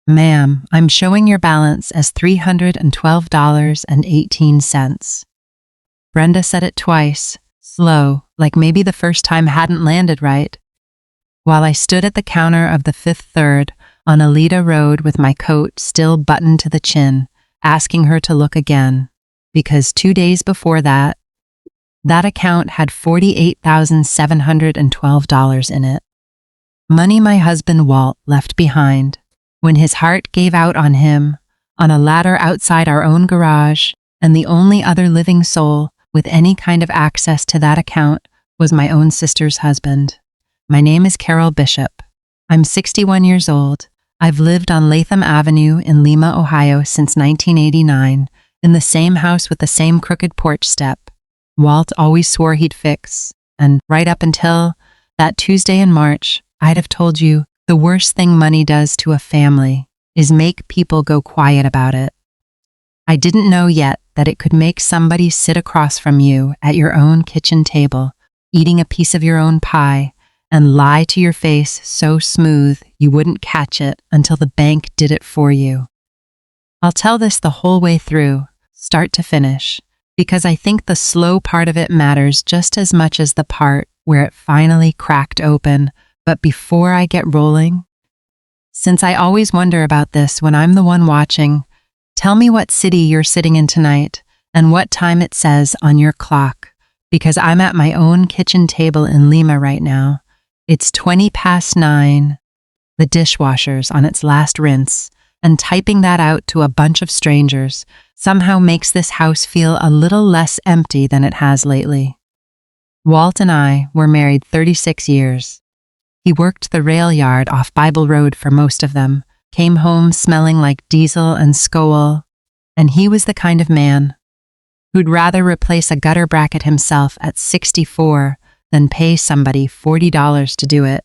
Ma'am, I'm showing your balance as $312.18. Brenda said it twice, slow, like maybe the first time hadn't landed right, while I stood at the counter of the Fifth Third on Alida Road with my coat still buttoned to the chin, asking her to look again, because 2 days before that account had $48,712 in it. Money my husband Walt left behind when his heart gave out on him on a ladder outside our own garage, and the only other living soul with any kind of access to that account was my own sister's husband. My name is Carol Bishop. I'm 61 years old. I've lived on Latham Avenue in Lima, Ohio since 1989, in the same house with the same crooked porch step Walt always swore he'd fix, and right up until that Tuesday in March, I'd have told you the worst thing money does to a family is make people go quiet about it. I didn't know yet that it could make somebody sit across from you at your own kitchen table, eating a piece of your own pie, and lie to your face so smooth you wouldn't catch it until the bank did it for you. I'll tell this the whole way through, start to finish, because I think the slow part of it matters just as much as the part where it finally cracked open. But before I get rolling, since I always wonder about this when I'm the one watching, tell me what city you're sitting in tonight and what time it says on your clock, because I'm at my own kitchen table in Lima right now. It's 9:20, the dishwasher's on its last rinse, and typing that out to a bunch of strangers somehow makes this house feel a little less empty than it has lately. Walt and I were married 36 years. He worked the rail yard off Bible Road for most of them, came home smelling like diesel and Skoal, and he was the kind of man who'd rather replace a gutter bracket himself at 64 than pay somebody $40 to do it,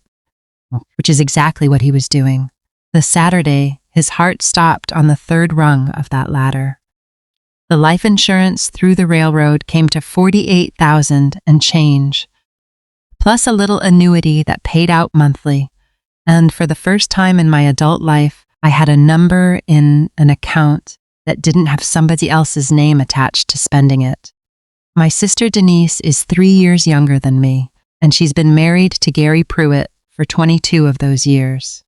which is exactly what he was doing. The Saturday, his heart stopped on the third rung of that ladder. The life insurance through the railroad came to $48,000 and change, plus a little annuity that paid out monthly. And for the first time in my adult life, I had a number in an account that didn't have somebody else's name attached to spending it. My sister Denise is 3 years younger than me, and she's been married to Gary Pruitt for 22 of those years.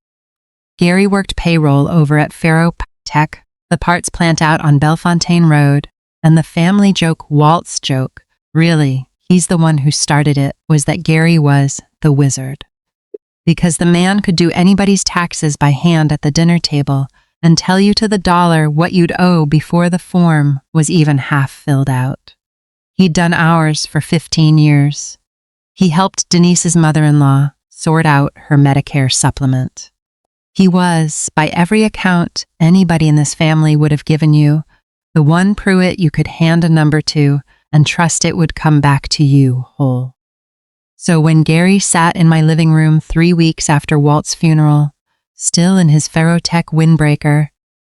Gary worked payroll over at Faro Tech, the parts plant out on Bellefontaine Road, and the family joke Walt's joke, really, he's the one who started it, was that Gary was the wizard. Because the man could do anybody's taxes by hand at the dinner table and tell you to the dollar what you'd owe before the form was even half filled out. He'd done ours for 15 years. He helped Denise's mother-in-law sort out her Medicare supplement. He was, by every account anybody in this family would have given you, the one Pruitt you could hand a number to and trust it would come back to you whole. So when Gary sat in my living room 3 weeks after Walt's funeral, still in his Ferrotech windbreaker,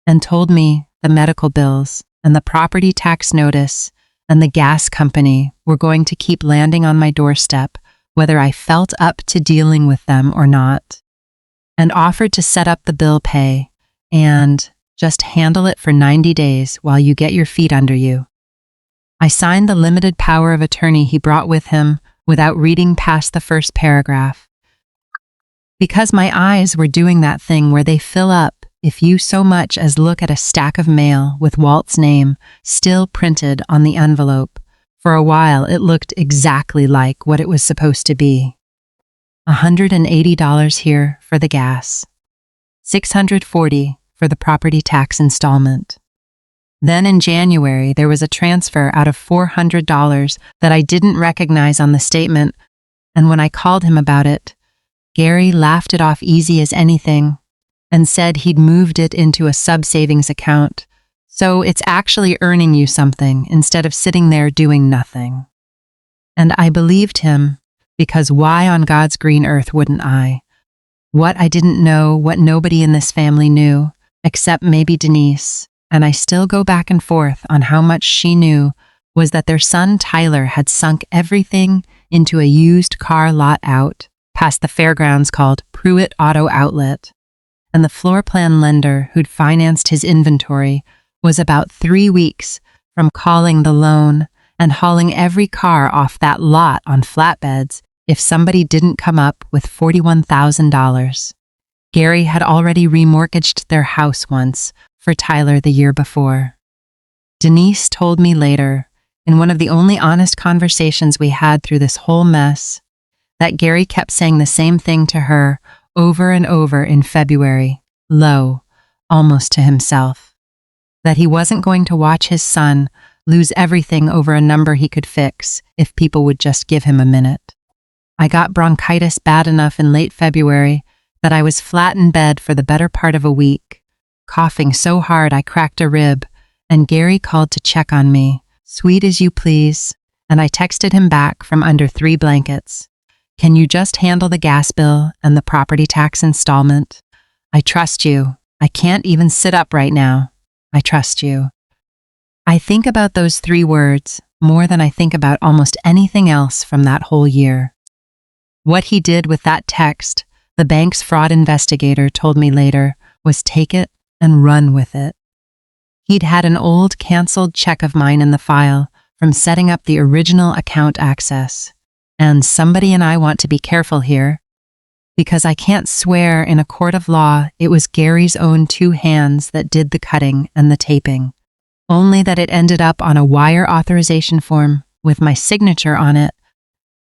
and told me the medical bills and the property tax notice and the gas company were going to keep landing on my doorstep, whether I felt up to dealing with them or not, and offered to set up the bill pay and just handle it for 90 days while you get your feet under you, I signed the limited power of attorney he brought with him without reading past the first paragraph, because my eyes were doing that thing where they fill up if you so much as look at a stack of mail with Walt's name still printed on the envelope. For a while, it looked exactly like what it was supposed to be. $180 here for the gas, $640 for the property tax installment. Then in January, there was a transfer out of $400 that I didn't recognize on the statement, and when I called him about it, Gary laughed it off easy as anything and said he'd moved it into a sub-savings account, so it's actually earning you something instead of sitting there doing nothing. And I believed him, because why on God's green earth wouldn't I? What I didn't know, what nobody in this family knew, except maybe Denise, and I still go back and forth on how much she knew, was that their son Tyler had sunk everything into a used car lot out past the fairgrounds called Pruitt Auto Outlet, and the floor plan lender who'd financed his inventory was about 3 weeks from calling the loan and hauling every car off that lot on flatbeds if somebody didn't come up with $41,000. Gary had already remortgaged their house once for Tyler the year before. Denise told me later, in one of the only honest conversations we had through this whole mess, that Gary kept saying the same thing to her over and over in February, low, almost to himself. That he wasn't going to watch his son lose everything over a number he could fix if people would just give him a minute. I got bronchitis bad enough in late February that I was flat in bed for the better part of a week, coughing so hard I cracked a rib, and Gary called to check on me, sweet as you please, and I texted him back from under 3 blankets. Can you just handle the gas bill and the property tax installment? I trust you. I can't even sit up right now. I trust you. I think about those 3 words more than I think about almost anything else from that whole year. What he did with that text, the bank's fraud investigator told me later, was take it and run with it. He'd had an old canceled check of mine in the file from setting up the original account access. And somebody and I want to be careful here, because I can't swear in a court of law it was Gary's own 2 hands that did the cutting and the taping, only that it ended up on a wire authorization form with my signature on it,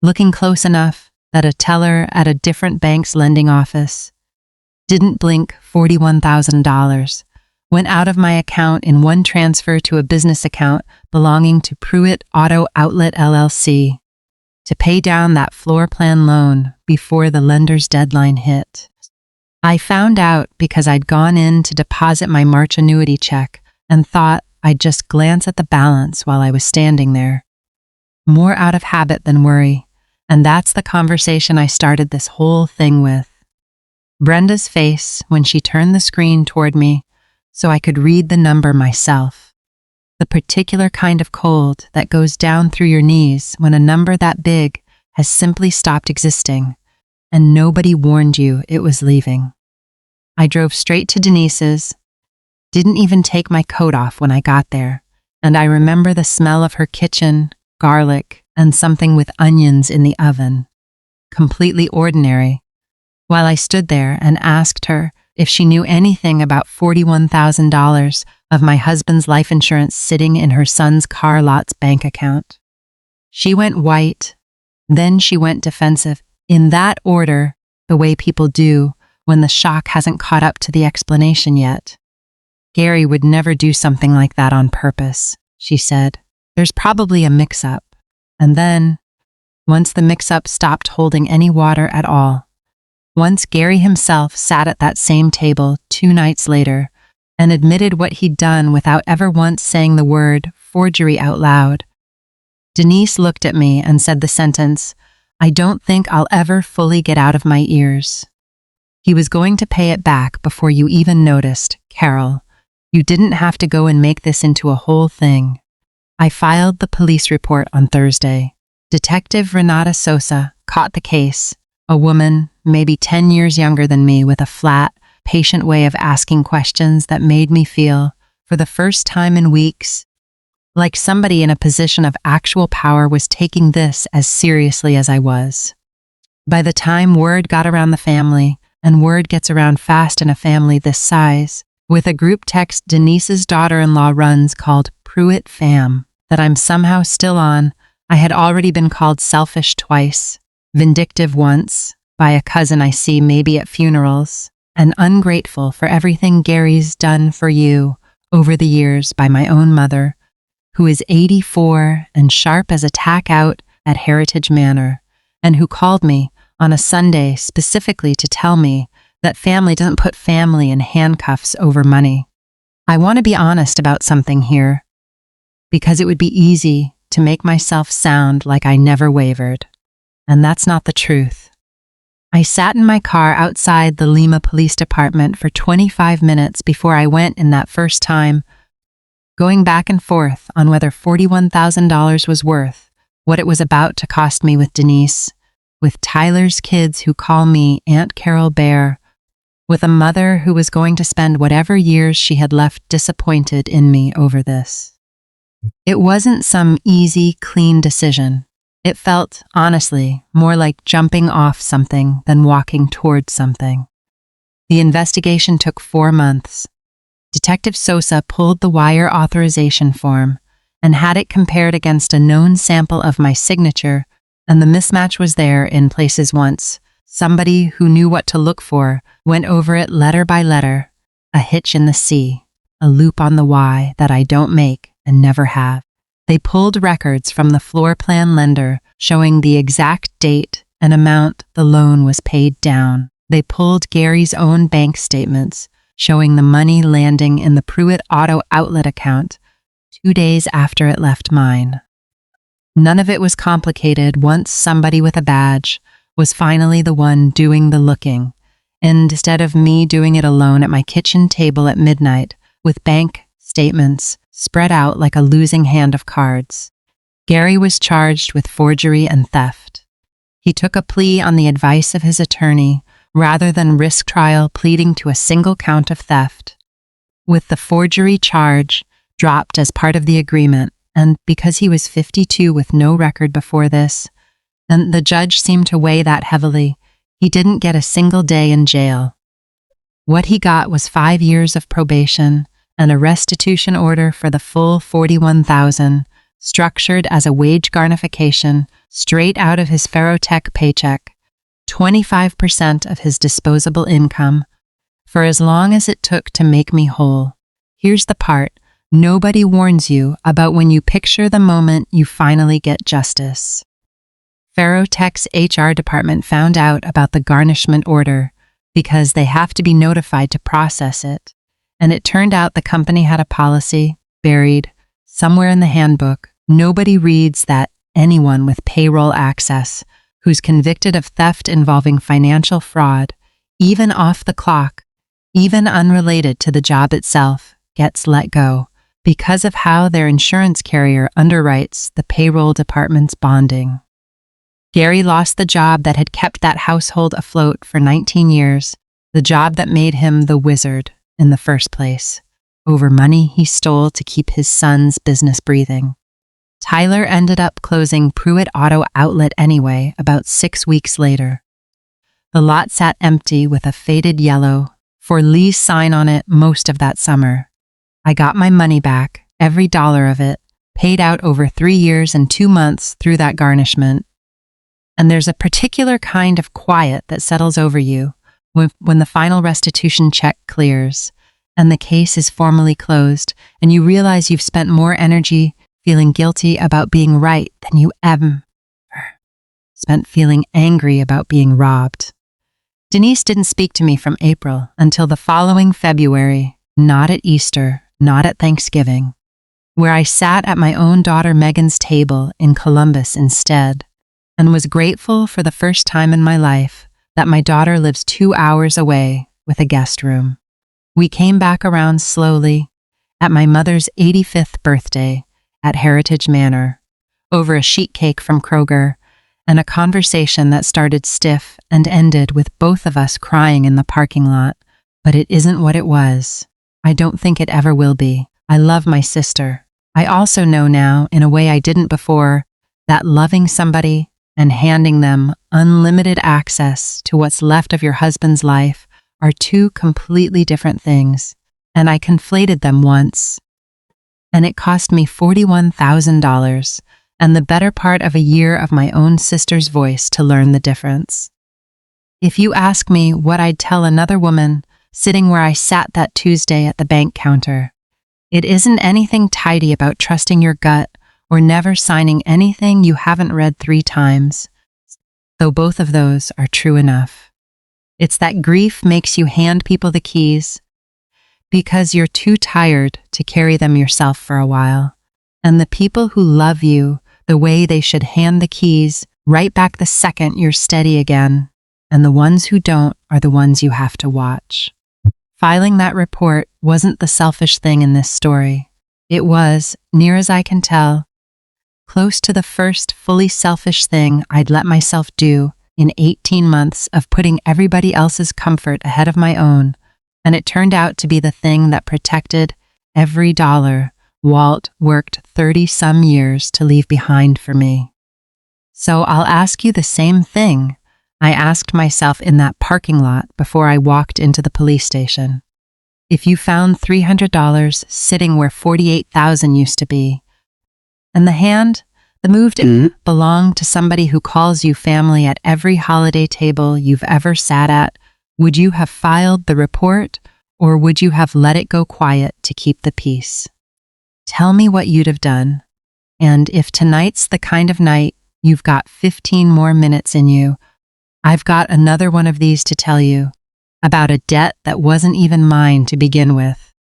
looking close enough that a teller at a different bank's lending office didn't blink. $41,000 went out of my account in one transfer to a business account belonging to Pruitt Auto Outlet LLC to pay down that floor plan loan before the lender's deadline hit. I found out because I'd gone in to deposit my March annuity check and thought I'd just glance at the balance while I was standing there. More out of habit than worry, and that's the conversation I started this whole thing with. Brenda's face when she turned the screen toward me so I could read the number myself. The particular kind of cold that goes down through your knees when a number that big has simply stopped existing, and nobody warned you it was leaving. I drove straight to Denise's, didn't even take my coat off when I got there, and I remember the smell of her kitchen, garlic, and something with onions in the oven. Completely ordinary. While I stood there and asked her if she knew anything about $41,000 of my husband's life insurance sitting in her son's car lot's bank account. She went white, then she went defensive, in that order, the way people do when the shock hasn't caught up to the explanation yet. Gary would never do something like that on purpose, she said. There's probably a mix-up. And then, once the mix-up stopped holding any water at all, once Gary himself sat at that same table 2 nights later and admitted what he'd done without ever once saying the word forgery out loud, Denise looked at me and said the sentence, I don't think I'll ever fully get out of my ears. He was going to pay it back before you even noticed, Carol. You didn't have to go and make this into a whole thing. I filed the police report on Thursday. Detective Renata Sosa caught the case, a woman, maybe 10 years younger than me, with a flat, patient way of asking questions that made me feel, for the first time in weeks, like somebody in a position of actual power was taking this as seriously as I was. By the time word got around the family, and word gets around fast in a family this size, with a group text Denise's daughter-in-law runs called Pruitt Fam, that I'm somehow still on, I had already been called selfish twice, vindictive once, by a cousin I see maybe at funerals, and ungrateful for everything Gary's done for you over the years by my own mother, who is 84 and sharp as a tack out at Heritage Manor, and who called me on a Sunday specifically to tell me that family doesn't put family in handcuffs over money. I want to be honest about something here, because it would be easy to make myself sound like I never wavered, and that's not the truth. I sat in my car outside the Lima Police Department for 25 minutes before I went in that first time, going back and forth on whether $41,000 was worth what it was about to cost me with Denise, with Tyler's kids who call me Aunt Carol Bear, with a mother who was going to spend whatever years she had left disappointed in me over this. It wasn't some easy, clean decision. It felt, honestly, more like jumping off something than walking towards something. The investigation took 4 months. Detective Sosa pulled the wire authorization form and had it compared against a known sample of my signature, and the mismatch was there in places once. Somebody who knew what to look for went over it letter by letter, a hitch in the C, a loop on the Y that I don't make and never have. They pulled records from the floor plan lender showing the exact date and amount the loan was paid down. They pulled Gary's own bank statements showing the money landing in the Pruitt Auto Outlet account 2 days after it left mine. None of it was complicated once somebody with a badge was finally the one doing the looking, and instead of me doing it alone at my kitchen table at midnight with bank statements spread out like a losing hand of cards, Gary was charged with forgery and theft. He took a plea on the advice of his attorney rather than risk trial, pleading to a single count of theft. With the forgery charge dropped as part of the agreement, and because he was 52 with no record before this, and the judge seemed to weigh that heavily, he didn't get a single day in jail. What he got was 5 years of probation and a restitution order for the full $41,000, structured as a wage garnification straight out of his Ferrotech paycheck, 25% of his disposable income, for as long as it took to make me whole. Here's the part nobody warns you about when you picture the moment you finally get justice. Ferrotech's HR department found out about the garnishment order because they have to be notified to process it, and it turned out the company had a policy buried somewhere in the handbook. Nobody reads that anyone with payroll access who's convicted of theft involving financial fraud, even off the clock, even unrelated to the job itself, gets let go because of how their insurance carrier underwrites the payroll department's bonding. Gary lost the job that had kept that household afloat for 19 years, the job that made him the wizard in the first place, over money he stole to keep his son's business breathing. Tyler ended up closing Pruitt Auto Outlet anyway about 6 weeks later. The lot sat empty with a faded yellow for lease sign on it most of that summer. I got my money back, every dollar of it, paid out over 3 years and 2 months through that garnishment. And there's a particular kind of quiet that settles over you when the final restitution check clears and the case is formally closed, and you realize you've spent more energy feeling guilty about being right than you ever spent feeling angry about being robbed. Denise didn't speak to me from April until the following February, not at Easter, not at Thanksgiving, where I sat at my own daughter Megan's table in Columbus instead, and was grateful for the first time in my life that my daughter lives 2 hours away with a guest room. We came back around slowly at my mother's 85th birthday at Heritage Manor, over a sheet cake from Kroger, and a conversation that started stiff and ended with both of us crying in the parking lot. But it isn't what it was. I don't think it ever will be. I love my sister. I also know now, in a way I didn't before, that loving somebody and handing them unlimited access to what's left of your husband's life are 2 completely different things, and I conflated them once. And it cost me $41,000 and the better part of a year of my own sister's voice to learn the difference. If you ask me what I'd tell another woman sitting where I sat that Tuesday at the bank counter, it isn't anything tidy about trusting your gut or never signing anything you haven't read 3 times, though both of those are true enough. It's that grief makes you hand people the keys because you're too tired to carry them yourself for a while, and the people who love you the way they should hand the keys right back the second you're steady again, and the ones who don't are the ones you have to watch. Filing that report wasn't the selfish thing in this story. It was, near as I can tell, close to the first fully selfish thing I'd let myself do in 18 months of putting everybody else's comfort ahead of my own, and it turned out to be the thing that protected every dollar Walt worked 30-some years to leave behind for me. So I'll ask you the same thing I asked myself in that parking lot before I walked into the police station. If you found $300 sitting where $48,000 used to be, and the hand that moved it belonged to somebody who calls you family at every holiday table you've ever sat at, would you have filed the report, or would you have let it go quiet to keep the peace? Tell me what you'd have done, and if tonight's the kind of night you've got 15 more minutes in you, I've got another one of these to tell you, about a debt that wasn't even mine to begin with.